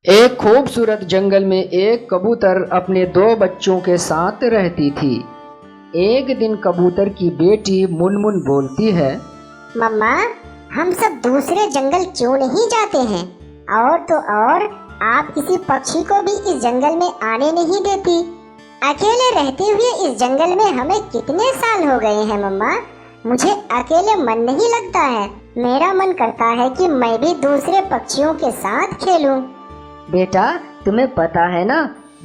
एक खूबसूरत जंगल में एक कबूतर अपने दो बच्चों के साथ रहती थी। एक दिन कबूतर की बेटी मुनमुन बोलती है, मम्मा, हम सब दूसरे जंगल क्यों नहीं जाते हैं? और तो और, आप किसी पक्षी को भी इस जंगल में आने नहीं देती। अकेले रहते हुए इस जंगल में हमें कितने साल हो गए हैं मम्मा। मुझे अकेले मन नहीं लगता है। मेरा मन करता है कि मैं भी दूसरे पक्षियों के साथ खेलूं। बेटा, तुम्हें पता है ना,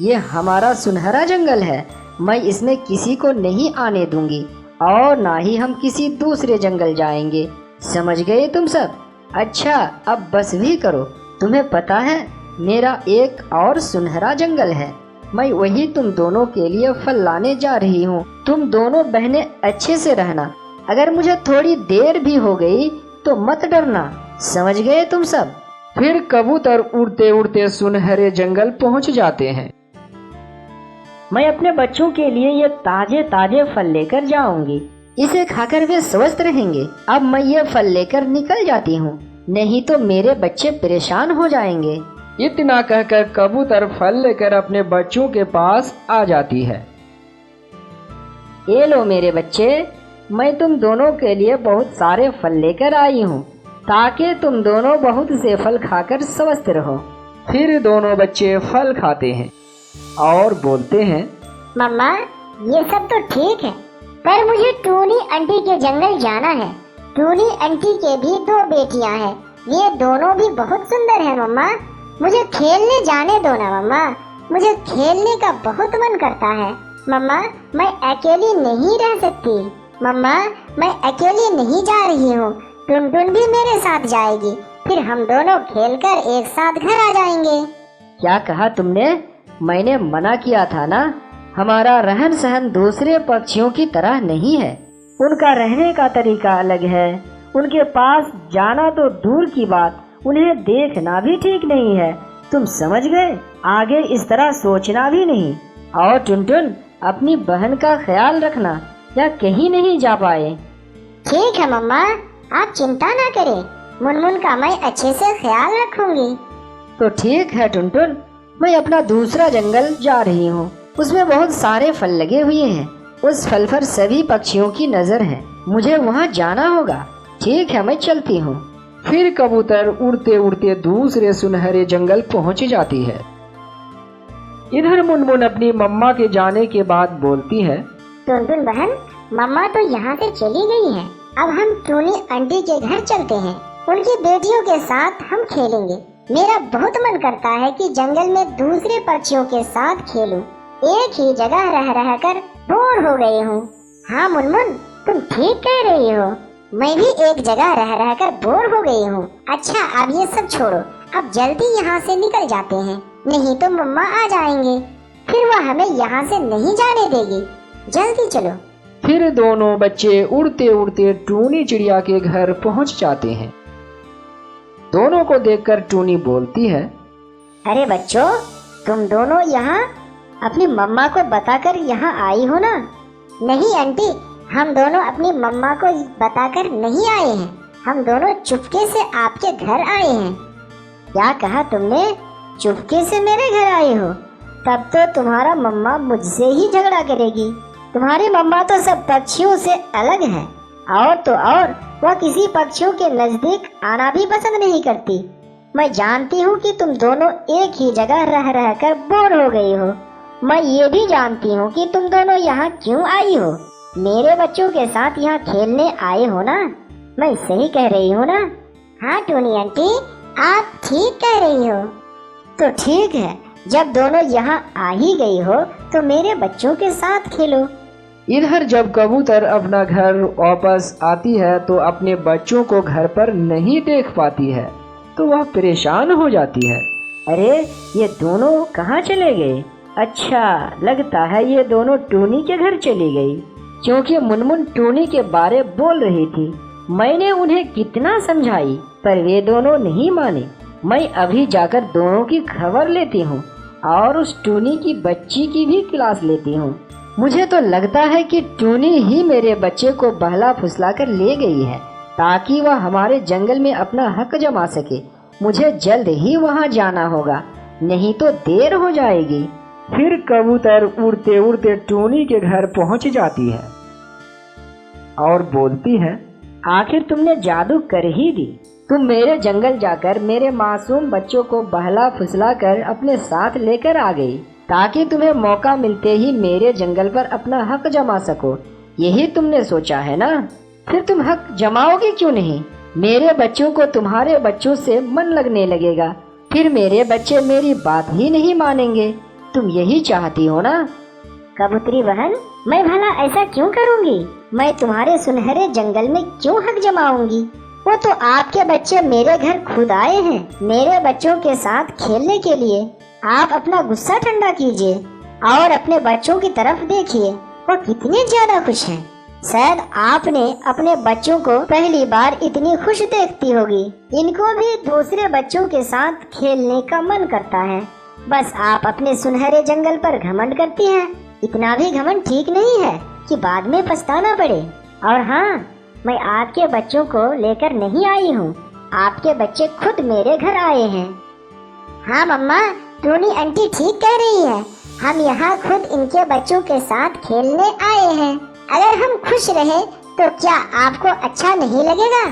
ये हमारा सुनहरा जंगल है। मैं इसमें किसी को नहीं आने दूंगी और ना ही हम किसी दूसरे जंगल जाएंगे। समझ गए तुम सब? अच्छा, अब बस भी करो। तुम्हें पता है, मेरा एक और सुनहरा जंगल है। मैं वही तुम दोनों के लिए फल लाने जा रही हूँ। तुम दोनों बहनें अच्छे से रहना। अगर मुझे थोड़ी देर भी हो गई तो मत डरना। समझ गए तुम सब? फिर कबूतर उड़ते उड़ते सुनहरे जंगल पहुंच जाते हैं। मैं अपने बच्चों के लिए ये ताजे ताजे फल लेकर जाऊंगी। इसे खाकर वे स्वस्थ रहेंगे। अब मैं ये फल लेकर निकल जाती हूँ, नहीं तो मेरे बच्चे परेशान हो जाएंगे। इतना कहकर कबूतर फल लेकर अपने बच्चों के पास आ जाती है। ये लो मेरे बच्चे, मैं तुम दोनों के लिए बहुत सारे फल लेकर आई हूँ, ताकि तुम दोनों बहुत से फल खाकर स्वस्थ रहो। फिर दोनों बच्चे फल खाते हैं और बोलते हैं, मम्मा, ये सब तो ठीक है, पर मुझे टूनी आंटी के जंगल जाना है। टूनी आंटी के भी दो बेटियां हैं। ये दोनों भी बहुत सुंदर हैं मम्मा। मुझे खेलने जाने दो ना मम्मा। मुझे खेलने का बहुत मन करता है। मम्मा, मैं अकेली नहीं रह सकती। मम्मा, मैं अकेली नहीं जा रही हूँ। टुनटुन भी मेरे साथ जाएगी। फिर हम दोनों खेलकर एक साथ घर आ जाएंगे। क्या कहा तुमने? मैंने मना किया था ना। हमारा रहन सहन दूसरे पक्षियों की तरह नहीं है। उनका रहने का तरीका अलग है। उनके पास जाना तो दूर की बात, उन्हें देखना भी ठीक नहीं है। तुम समझ गए? आगे इस तरह सोचना भी नहीं। और टुनटुन, अपनी बहन का ख्याल रखना, या कहीं नहीं जा पाए। ठीक है मम्मा, आप चिंता ना करें। मुनमुन का मैं अच्छे से ख्याल रखूंगी। तो ठीक है टुनटुन, मैं अपना दूसरा जंगल जा रही हूँ। उसमें बहुत सारे फल लगे हुए हैं। उस फल पर सभी पक्षियों की नजर है। मुझे वहाँ जाना होगा। ठीक है, मैं चलती हूँ। फिर कबूतर उड़ते उड़ते दूसरे सुनहरे जंगल पहुंच जाती है। इधर मुनमुन अपनी मम्मा के जाने के बाद बोलती है, टुनटुन बहन, मम्मा तो यहाँ से चली गई है। अब हम टूनी आंटी के घर चलते हैं। उनकी बेटियों के साथ हम खेलेंगे। मेरा बहुत मन करता है कि जंगल में दूसरे पक्षियों के साथ खेलूं। एक ही जगह रह रह कर बोर हो गई हूँ। हाँ मुनमुन, तुम ठीक कह रही हो। मैं भी एक जगह रह रह कर बोर हो गई हूँ। अच्छा, अब ये सब छोड़ो। अब जल्दी यहाँ से निकल जाते हैं, नहीं तो मम्मा आ जाएंगे। फिर वह हमें यहाँ से नहीं जाने देगी। जल्दी चलो। फिर दोनों बच्चे उड़ते उड़ते टूनी चिड़िया के घर पहुंच जाते हैं। दोनों को देखकर टूनी बोलती है, अरे बच्चों, तुम दोनों यहाँ अपनी मम्मा को बताकर यहाँ आई हो ना? नहीं आंटी, हम दोनों अपनी मम्मा को बताकर नहीं आए हैं। हम दोनों चुपके से आपके घर आए हैं। क्या कहा तुमने? चुपके से मेरे घर आए हो? तब तो तुम्हारा मम्मा मुझसे ही झगड़ा करेगी। तुम्हारी मम्मा तो सब पक्षियों से अलग है। और तो और, वह किसी पक्षियों के नजदीक आना भी पसंद नहीं करती। मैं जानती हूँ कि तुम दोनों एक ही जगह रह रह कर बोर हो गई हो। मैं ये भी जानती हूँ कि तुम दोनों यहाँ क्यों आई हो। मेरे बच्चों के साथ यहाँ खेलने आए हो ना? मैं सही कह रही हूँ ना? हाँ टूनी आंटी, आप ठीक कह रही हो। तो ठीक है, जब दोनों यहाँ आ ही गई हो तो मेरे बच्चों के साथ खेलो। इधर जब कबूतर अपना घर वापस आती है तो अपने बच्चों को घर पर नहीं देख पाती है, तो वह परेशान हो जाती है। अरे, ये दोनों कहाँ चले गए? अच्छा, लगता है ये दोनों टूनी के घर चली गई, क्योंकि मुनमुन टूनी के बारे बोल रही थी। मैंने उन्हें कितना समझाई, पर वे दोनों नहीं माने। मैं अभी जाकर दोनों की खबर लेती हूँ और उस टूनी की बच्ची की भी क्लास लेती हूँ। मुझे तो लगता है कि टूनी ही मेरे बच्चे को बहला फुसला कर ले गई है, ताकि वह हमारे जंगल में अपना हक जमा सके। मुझे जल्द ही वहाँ जाना होगा। नहीं तो देर हो जाएगी। फिर कबूतर उड़ते उड़ते टूनी के घर पहुंच जाती है और बोलती है, आखिर तुमने जादू कर ही दी। तुम मेरे जंगल जाकर मेरे मासूम बच्चों को बहला फुसला कर अपने साथ लेकर आ गई, ताकि तुम्हें मौका मिलते ही मेरे जंगल पर अपना हक जमा सको। यही तुमने सोचा है ना? फिर तुम हक जमाओगे क्यों नहीं? मेरे बच्चों को तुम्हारे बच्चों से मन लगने लगेगा, फिर मेरे बच्चे मेरी बात ही नहीं मानेंगे। तुम यही चाहती हो ना? कबूतरी बहन, मैं भला ऐसा क्यों करूंगी? मैं तुम्हारे सुनहरे जंगल में क्यों हक जमाऊंगी? वो तो आपके बच्चे मेरे घर खुद आए हैं, मेरे बच्चों के साथ खेलने के लिए। आप अपना गुस्सा ठंडा कीजिए और अपने बच्चों की तरफ देखिए, वो कितने ज्यादा खुश हैं। शायद आपने अपने बच्चों को पहली बार इतनी खुश देखती होगी। इनको भी दूसरे बच्चों के साथ खेलने का मन करता है। बस आप अपने सुनहरे जंगल पर घमंड करती हैं। इतना भी घमंड ठीक नहीं है कि बाद में पछताना पड़े। और हाँ, मैं आपके बच्चों को लेकर नहीं आई हूँ, आपके बच्चे खुद मेरे घर आए हैं। हाँ मम्मा, टूनी आंटी ठीक कह रही है। हम यहाँ खुद इनके बच्चों के साथ खेलने आए हैं। अगर हम खुश रहे तो क्या आपको अच्छा नहीं लगेगा?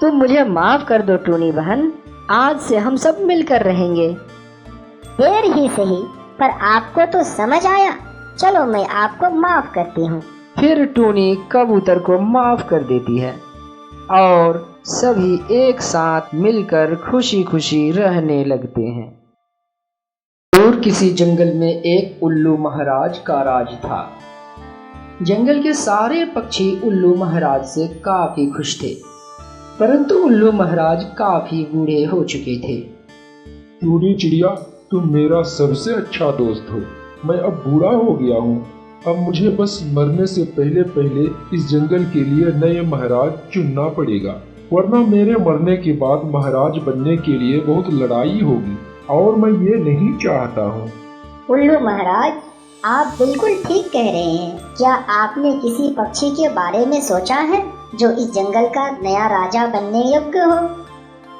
तुम मुझे माफ कर दो टूनी बहन, आज से हम सब मिलकर रहेंगे। देर ही सही, पर आपको तो समझ आया। चलो मैं आपको माफ करती हूँ। फिर टूनी कबूतर को माफ कर देती है और सभी एक साथ मिलकर खुशी खुशी रहने लगते हैं। दूर किसी जंगल में एक उल्लू महाराज का राज था। जंगल के सारे पक्षी उल्लू महाराज से काफी खुश थे, परंतु उल्लू महाराज काफी बूढ़े हो चुके थे। टूनी चिड़िया, तुम मेरा सबसे अच्छा दोस्त हो। मैं अब बूढ़ा हो गया हूँ। अब मुझे बस मरने से पहले पहले इस जंगल के लिए नए महाराज चुनना पड़ेगा, वरना मेरे मरने के बाद महाराज बनने के लिए बहुत लड़ाई होगी और मैं ये नहीं चाहता हूँ। उल्लू महाराज, आप बिल्कुल ठीक कह रहे हैं। क्या आपने किसी पक्षी के बारे में सोचा है जो इस जंगल का नया राजा बनने योग्य हो?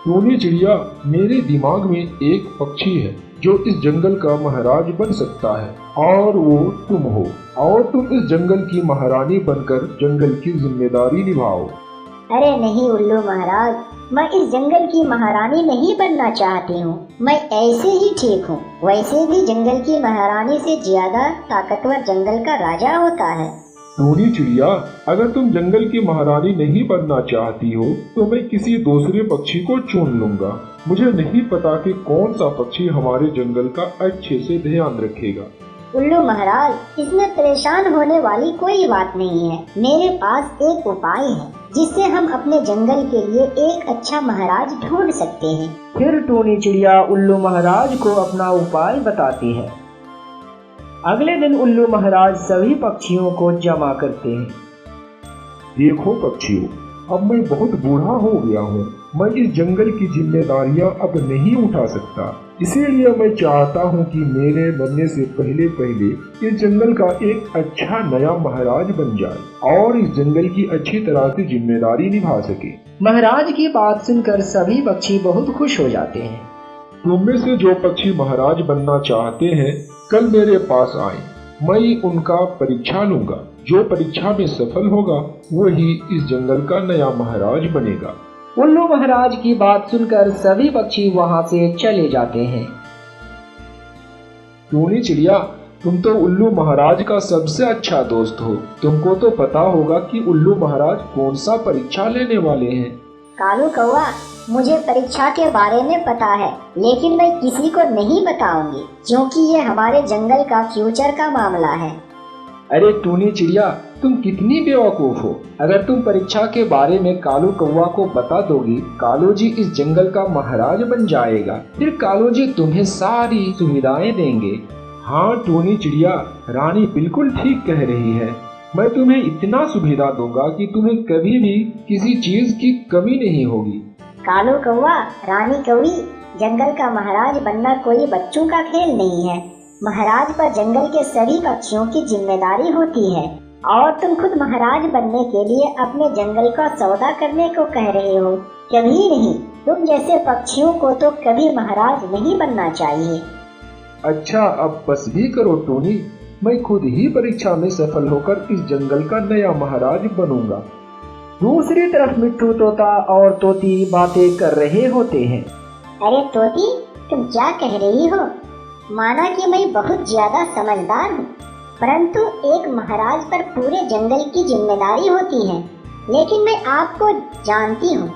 टूनी चिड़िया, मेरे दिमाग में एक पक्षी है जो इस जंगल का महाराज बन सकता है, और वो तुम हो। और तुम इस जंगल की महारानी बनकर जंगल की जिम्मेदारी निभाओ। अरे नहीं उल्लू महाराज, मैं इस जंगल की महारानी नहीं बनना चाहती हूँ। मैं ऐसे ही ठीक हूँ। वैसे भी जंगल की महारानी से ज्यादा ताकतवर जंगल का राजा होता है। टूनी चिड़िया, अगर तुम जंगल की महारानी नहीं बनना चाहती हो तो मैं किसी दूसरे पक्षी को चुन लूंगा। मुझे नहीं पता कि कौन सा पक्षी हमारे जंगल का अच्छे से ध्यान रखेगा। उल्लू महाराज, इसमें परेशान होने वाली कोई बात नहीं है। मेरे पास एक उपाय है जिससे हम अपने जंगल के लिए एक अच्छा महाराज ढूंढ सकते हैं। फिर टूनी चिड़िया उल्लू महाराज को अपना उपाय बताती है। अगले दिन उल्लू महाराज सभी पक्षियों को जमा करते हैं। देखो पक्षियों, अब मैं बहुत बूढ़ा हो गया हूँ। मैं इस जंगल की जिम्मेदारियाँ अब नहीं उठा सकता। इसीलिए मैं चाहता हूँ कि मेरे मरने से पहले पहले इस जंगल का एक अच्छा नया महाराज बन जाए और इस जंगल की अच्छी तरह से जिम्मेदारी निभा सके। महाराज की बात सुनकर सभी पक्षी बहुत खुश हो जाते हैं। तुम में से जो पक्षी महाराज बनना चाहते हैं, कल मेरे पास आए। मैं उनका परीक्षा लूंगा। जो परीक्षा में सफल होगा वही इस जंगल का नया महाराज बनेगा। उल्लू महाराज की बात सुनकर सभी पक्षी वहां से चले जाते हैं। टूनी चिड़िया, तुम तो उल्लू महाराज का सबसे अच्छा दोस्त हो। तुमको तो पता होगा कि उल्लू महाराज कौन सा परीक्षा लेने वाले हैं। कालू कौवा, मुझे परीक्षा के बारे में पता है, लेकिन मैं किसी को नहीं बताऊंगी क्योंकि ये हमारे जंगल का फ्यूचर का मामला है। अरे टूनी चिड़िया, तुम कितनी बेवकूफ हो। अगर तुम परीक्षा के बारे में कालू कौवा को बता दोगी, कालू जी इस जंगल का महाराज बन जाएगा। फिर कालू जी तुम्हें सारी सुविधाएं देंगे। हाँ टूनी चिड़िया, रानी बिल्कुल ठीक कह रही है। मैं तुम्हें इतना सुविधा दूंगा कि तुम्हें कभी भी किसी चीज की कमी नहीं होगी। कालू कौवा, रानी कौड़ी, जंगल का महाराज बनना कोई बच्चों का खेल नहीं है। महाराज पर जंगल के सभी पक्षियों की जिम्मेदारी होती है और तुम खुद महाराज बनने के लिए अपने जंगल का सौदा करने को कह रहे हो। कभी नहीं, तुम जैसे पक्षियों को तो कभी महाराज नहीं बनना चाहिए। अच्छा, अब बस भी करो टोनी, मैं खुद ही परीक्षा में सफल होकर इस जंगल का नया महाराज बनूंगा। दूसरी तरफ मिट्ठू तोता और तोती बातें कर रहे होते हैं। अरे तोती, तुम क्या कह रही हो? माना कि मैं बहुत ज्यादा समझदार हूँ, परंतु एक महाराज पर पूरे जंगल की जिम्मेदारी होती है। लेकिन मैं आपको जानती हूँ,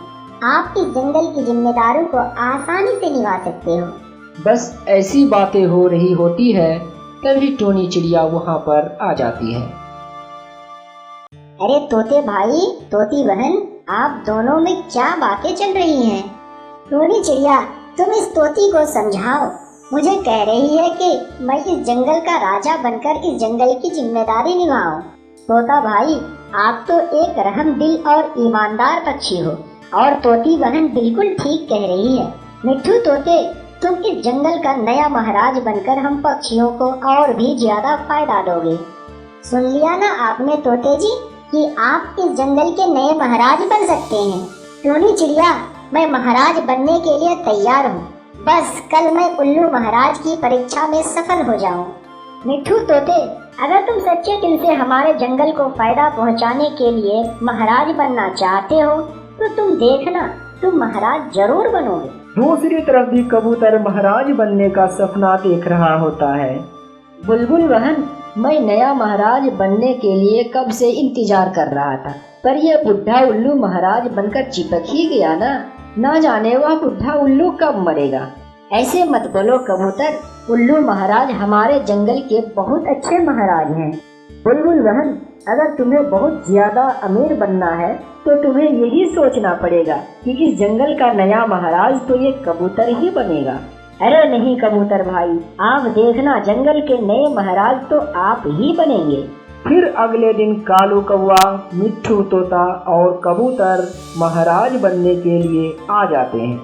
आप इस जंगल की जिम्मेदारी को आसानी से निभा सकते हो। बस ऐसी बातें हो रही होती है, तभी टोनी चिड़िया वहाँ पर आ जाती है। अरे तोते भाई, तोती बहन, आप दोनों में क्या बातें चल रही हैं? टोनी चिड़िया, तुम इस तोती को समझाओ। मुझे कह रही है कि मैं इस जंगल का राजा बनकर इस जंगल की जिम्मेदारी निभाऊं। तोता भाई, आप तो एक रहमदिल और ईमानदार पक्षी हो, और तोती बहन बिल्कुल ठीक कह रही है। मिट्ठू तोते, तुम इस जंगल का नया महाराज बनकर हम पक्षियों को और भी ज्यादा फायदा दोगे। सुन लिया ना आपने तोते जी कि आप इस जंगल के नए महाराज बन सकते हैं। टोनी चिड़िया, मैं महाराज बनने के लिए तैयार हूँ। बस कल मैं उल्लू महाराज की परीक्षा में सफल हो जाऊँ। मिट्ठू तोते, अगर तुम सच्चे दिल से हमारे जंगल को फायदा पहुँचाने के लिए महाराज बनना चाहते हो तो तुम देखना, तुम महाराज जरूर बनोगे। दूसरी तरफ भी कबूतर महाराज बनने का सपना देख रहा होता है। बुलबुल बहन, मैं नया महाराज बनने के लिए कब से इंतजार कर रहा था, पर यह बुढ़ा उल्लू महाराज बनकर चिपक ही गया ना जाने वह बुढ़ा उल्लू कब मरेगा। ऐसे मत बोलो कबूतर, उल्लू महाराज हमारे जंगल के बहुत अच्छे महाराज हैं। बुलबुल बहन, अगर तुम्हें बहुत ज्यादा अमीर बनना है तो तुम्हें यही सोचना पड़ेगा कि इस जंगल का नया महाराज तो ये कबूतर ही बनेगा। अरे नहीं कबूतर भाई, आप देखना, जंगल के नए महाराज तो आप ही बनेंगे। फिर अगले दिन कालू कौवा, मिट्ठू तोता और कबूतर महाराज बनने के लिए आ जाते हैं।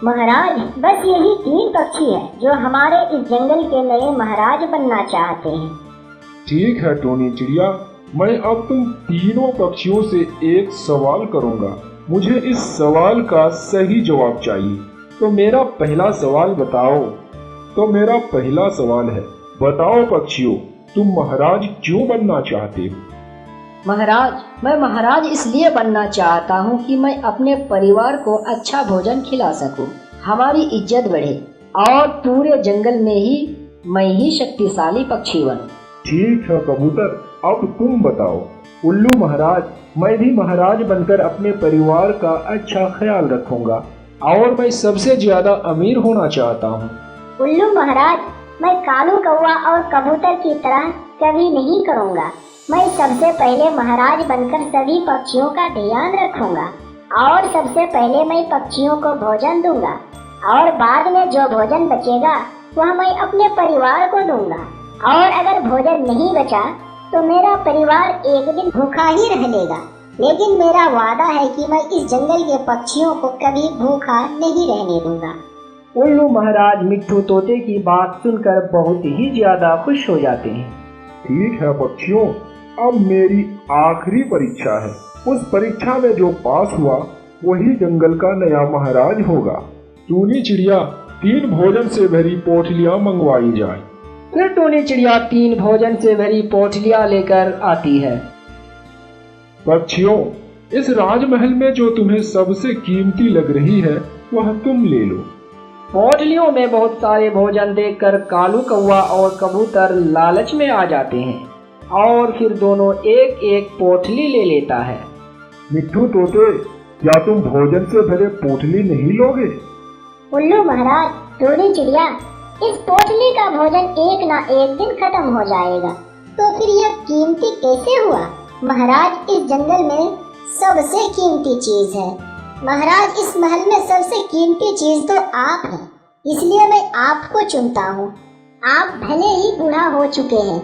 महाराज, बस यही 3 पक्षी है जो हमारे इस जंगल के नए महाराज बनना चाहते हैं। ठीक है टोनी चिड़िया, मैं अब तुम तीनों पक्षियों से एक सवाल करूंगा। मुझे इस सवाल का सही जवाब चाहिए। तो मेरा पहला सवाल है, बताओ पक्षियों, तुम महाराज क्यों बनना चाहते हो? महाराज, मैं महाराज इसलिए बनना चाहता हूँ कि मैं अपने परिवार को अच्छा भोजन खिला सकूँ, हमारी इज्जत बढ़े और पूरे जंगल में ही मैं ही शक्तिशाली पक्षी बनूं। ठीक है कबूतर, अब तुम बताओ। उल्लू महाराज, मैं भी महाराज बनकर अपने परिवार का अच्छा ख्याल रखूंगा और मैं सबसे ज्यादा अमीर होना चाहता हूँ। उल्लू महाराज, मैं कालू कौवा और कबूतर की तरह कभी नहीं करूँगा। मैं सबसे पहले महाराज बनकर सभी पक्षियों का ध्यान रखूंगा और सबसे पहले मैं पक्षियों को भोजन दूंगा और बाद में जो भोजन बचेगा वह मैं अपने परिवार को दूंगा। और अगर भोजन नहीं बचा तो मेरा परिवार एक दिन भूखा ही रह लेगा। लेकिन मेरा वादा है कि मैं इस जंगल के पक्षियों को कभी भूखा नहीं रहने दूंगा। उल्लू महाराज मिट्ठू तोते की बात सुनकर बहुत ही ज्यादा खुश हो जाते हैं। ठीक है पक्षियों, अब मेरी आखिरी परीक्षा है। उस परीक्षा में जो पास हुआ वही जंगल का नया महाराज होगा। टोनी चिड़िया, 3 भोजन से भरी पोटलियां मंगवाई जाए। फिर टोनी चिड़िया 3 भोजन से भरी पोटलियां लेकर आती है। पक्षियों, इस राजमहल में जो तुम्हें सबसे कीमती लग रही है वह तुम ले लो। पोटलियों में बहुत सारे भोजन देखकर कालू कौवा और कबूतर लालच में आ जाते हैं और फिर दोनों एक एक पोटली ले लेता है। मिट्ठू तोते, क्या तुम भोजन से भरे पोटली नहीं लोगे? उल्लू महाराज, टोनी चिड़िया, इस पोटली का भोजन एक ना एक दिन खत्म हो जाएगा, तो फिर यह कीमती कैसे हुआ? महाराज, इस जंगल में सबसे कीमती चीज है। महाराज, इस महल में सबसे कीमती चीज तो आप हैं, इसलिए मैं आपको चुनता हूँ। आप भले ही बूढ़ा हो चुके हैं,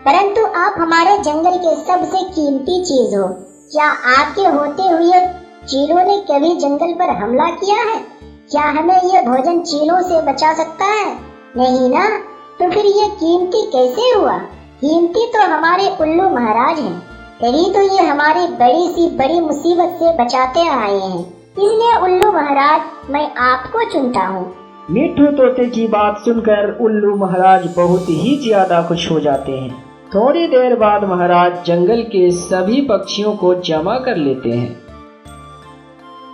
परंतु आप हमारे जंगल के सबसे कीमती चीज हो। क्या आपके होते हुए चीलों ने कभी जंगल पर हमला किया है? क्या हमें यह भोजन चीलों से बचा सकता है? नहीं ना, तो फिर ये कीमती कैसे हुआ? कीमती तो हमारे उल्लू महाराज हैं, तभी तो ये हमारी बड़ी सी बड़ी मुसीबत से बचाते आए हैं। इसलिए उल्लू महाराज मैं आपको चुनता हूँ। मिट्ठू तोते की बात सुनकर उल्लू महाराज बहुत ही ज्यादा खुश हो जाते हैं। थोड़ी देर बाद महाराज जंगल के सभी पक्षियों को जमा कर लेते हैं।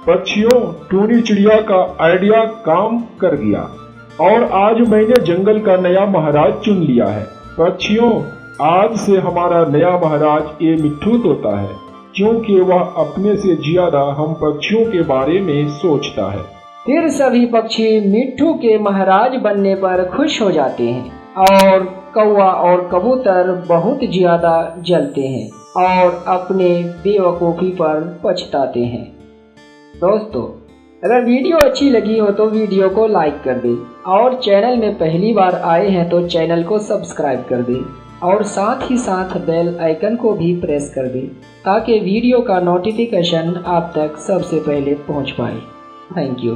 पक्षियों, टूनी चिड़िया का आइडिया काम कर गया और आज मैंने जंगल का नया महाराज चुन लिया है। पक्षियों, आज से हमारा नया महाराज ये मिट्ठू तोता है, क्योंकि वह अपने से ज्यादा हम पक्षियों के बारे में सोचता है। फिर सभी पक्षी मिट्ठू के महाराज बनने पर खुश हो जाते हैं और कौवा और कबूतर बहुत ज्यादा जलते हैं और अपने बेवकूफ़ी पर पछताते हैं। दोस्तों, अगर वीडियो अच्छी लगी हो तो वीडियो को लाइक कर दें और चैनल में पहली बार आए हैं तो चैनल को सब्सक्राइब कर दें और साथ ही साथ बेल आइकन को भी प्रेस कर दें ताकि वीडियो का नोटिफिकेशन आप तक सबसे पहले पहुंच पाए। Thank you.